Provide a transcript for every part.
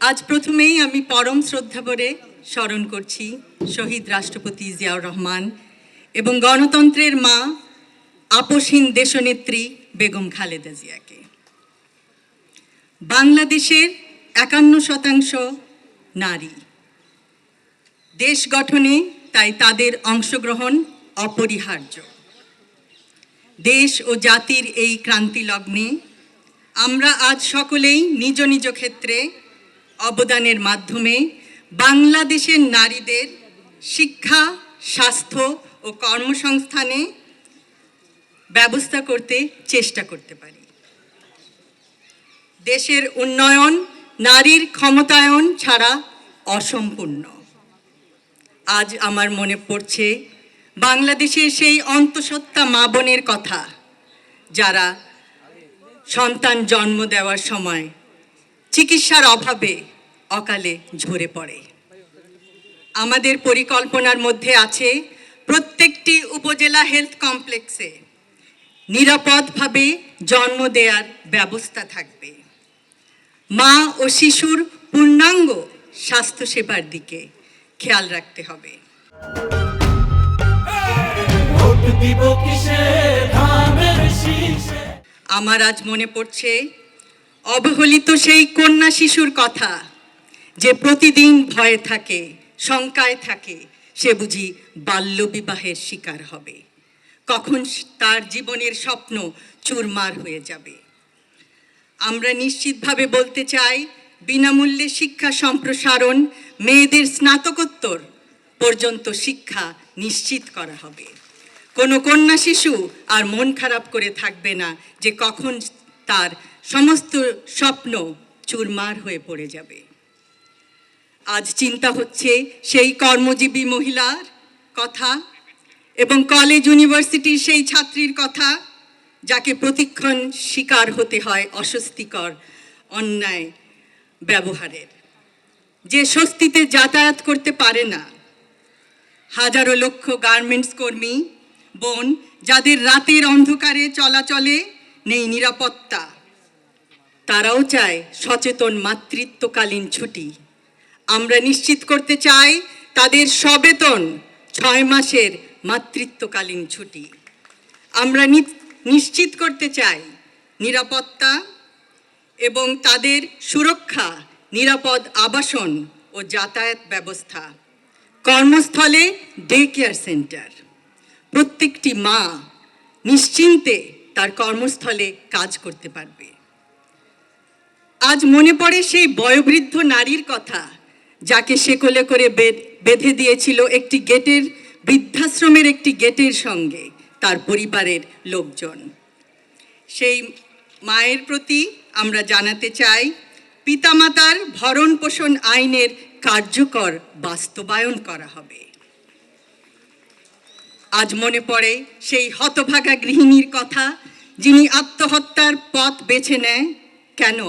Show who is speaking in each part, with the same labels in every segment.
Speaker 1: আজ প্রথমেই আমি পরম শ্রদ্ধা ভরে স্মরণ করছি শহীদ রাষ্ট্রপতি জিয়াউর রহমান এবং গণতন্ত্রের মা আপসহীন দেশনেত্রী বেগম খালেদা জিয়াকে। বাংলাদেশের ৫১% নারী, দেশ গঠনে তাই তাদের অংশগ্রহণ অপরিহার্য। দেশ ও জাতির এই ক্রান্তি লগ্নে আমরা আজ সকলেই নিজ নিজ ক্ষেত্রে অবদানের মাধ্যমে বাংলাদেশের নারীদের শিক্ষা, স্বাস্থ্য ও কর্মসংস্থানে ব্যবস্থা করতে চেষ্টা করতে পারি। দেশের উন্নয়ন নারীর ক্ষমতায়ন ছাড়া অসম্পূর্ণ। আজ আমার মনে পড়ছে বাংলাদেশের সেই অন্তঃসত্ত্বা মা বোনের কথা, যারা সন্তান জন্ম দেওয়ার সময় চিকিৎসার অভাবে অকালে ঝরে পড়ে। আমাদের পরিকল্পনার মধ্যে আছে প্রত্যেকটি উপজেলা হেলথ কমপ্লেক্সে নিরাপদভাবে জন্ম দেওয়ার ব্যবস্থা থাকবে। মা ও শিশুর পূর্ণাঙ্গ স্বাস্থ্যসেবার দিকে খেয়াল রাখতে হবে। আমার আজ মনে পড়ছে অবহেলিত সেই কন্যা শিশুর কথা, যে প্রতিদিন ভয়ে থাকে, শঙ্কায় থাকে, সে বুঝি বাল্যবিবাহের শিকার হবে, কখন তার জীবনের স্বপ্ন চুরমার হয়ে যাবে। আমরা নিশ্চিতভাবে বলতে চাই, বিনামূল্যে শিক্ষা সম্প্রসারণ, মেয়েদের স্নাতকোত্তর পর্যন্ত শিক্ষা নিশ্চিত করা হবে। কোনো কন্যা শিশু আর মন খারাপ করে থাকবে না যে কখন তার সমস্ত স্বপ্ন চুরমার হয়ে পড়ে যাবে। আজ চিন্তা হচ্ছে সেই কর্মজীবী মহিলার কথা এবং কলেজ ইউনিভার্সিটির সেই ছাত্রীর কথা, যাকে প্রতিক্ষণ শিকার হতে হয় অস্বস্তিকর অন্যায় ব্যবহারের, যে স্বস্তিতে যাতায়াত করতে পারে না। হাজারো লক্ষ গার্মেন্টস কর্মী বোন, যাদের রাতের অন্ধকারে চলাচলে নেই নিরাপত্তা, তারাও চায় সচেতন মাতৃত্বকালীন ছুটি। আমরা নিশ্চিত করতে চাই তাদের সবেতন ৬ মাসের মাতৃত্বকালীন ছুটি। আমরা নিশ্চিত করতে চাই নিরাপত্তা এবং তাদের সুরক্ষা, নিরাপদ আবাসন ও যাতায়াত ব্যবস্থা, কর্মস্থলে ডে কেয়ার সেন্টার। প্রত্যেকটি মা নিশ্চিন্তে তার কর্মস্থলে কাজ করতে পারবে। আজ মনে পড়ে সেই বয়োবৃদ্ধ নারীর কথা, যাকে শেকলে করে বেঁধে দিয়েছিল একটি গেটের, বৃদ্ধাশ্রমের একটি গেটের সঙ্গে তার পরিবারের লোকজন। সেই মায়ের প্রতি আমরা জানাতে চাই, পিতামাতার ভরণ পোষণ আইনের কার্যকর বাস্তবায়ন করা হবে। আজ মনে পড়ে সেই হতভাগা গৃহিণীর কথা, যিনি আত্মহত্যার পথ বেছে নেয়। কেন?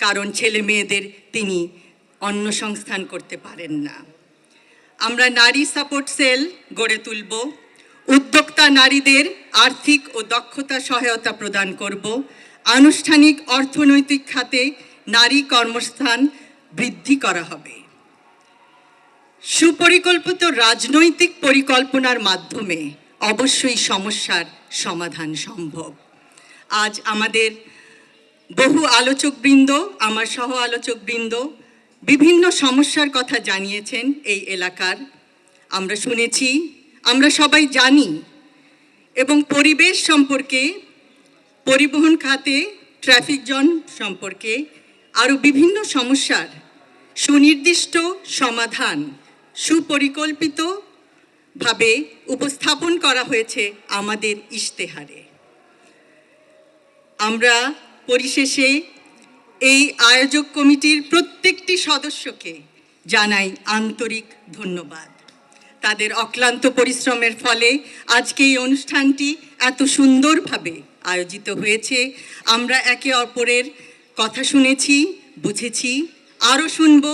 Speaker 1: কারণ ছেলে মেয়েদের তিনি অন্ন সংস্থান করতে পারেন না। আমরা নারী সাপোর্ট সেল গড়ে তুলব, উদ্যোক্তা নারীদের আর্থিক ও দক্ষতা সহায়তা প্রদান করব, আনুষ্ঠানিক অর্থনৈতিক খাতে নারী কর্মস্থান বৃদ্ধি করা হবে। সুপরিকল্পিত রাজনৈতিক পরিকল্পনার মাধ্যমে অবশ্যই সমস্যার সমাধান সম্ভব। আজ আমাদের বহু আলোচকবৃন্দ, আমার সহ আলোচকবৃন্দ বিভিন্ন সমস্যার কথা জানিয়েছেন এই এলাকার। আমরা শুনেছি, আমরা সবাই জানি, এবং পরিবেশ সম্পর্কে, পরিবহন খাতে ট্রাফিক জ্যাম সম্পর্কে আরও বিভিন্ন সমস্যার সুনির্দিষ্ট সমাধান সুপরিকল্পিতভাবে উপস্থাপন করা হয়েছে আমাদের ইশতেহারে। আমরা পরিশেষে এই আয়োজক কমিটির প্রত্যেকটি সদস্যকে জানাই আন্তরিক ধন্যবাদ। তাদের অক্লান্ত পরিশ্রমের ফলে আজকে এই অনুষ্ঠানটি এত সুন্দরভাবে আয়োজিত হয়েছে। আমরা একে অপরের কথা শুনেছি, বুঝেছি, আরও শুনব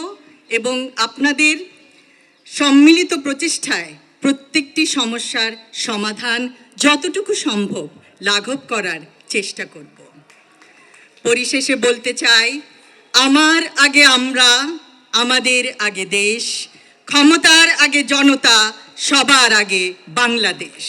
Speaker 1: এবং আপনাদের সম্মিলিত প্রচেষ্টায় প্রত্যেকটি সমস্যার সমাধান যতটুকু সম্ভব লাঘব করার চেষ্টা করব। পরিশেষে বলতে চাই, আমার আগে আমরা, আমাদের আগে দেশ, ক্ষমতার আগে জনতা, সবার আগে বাংলাদেশ।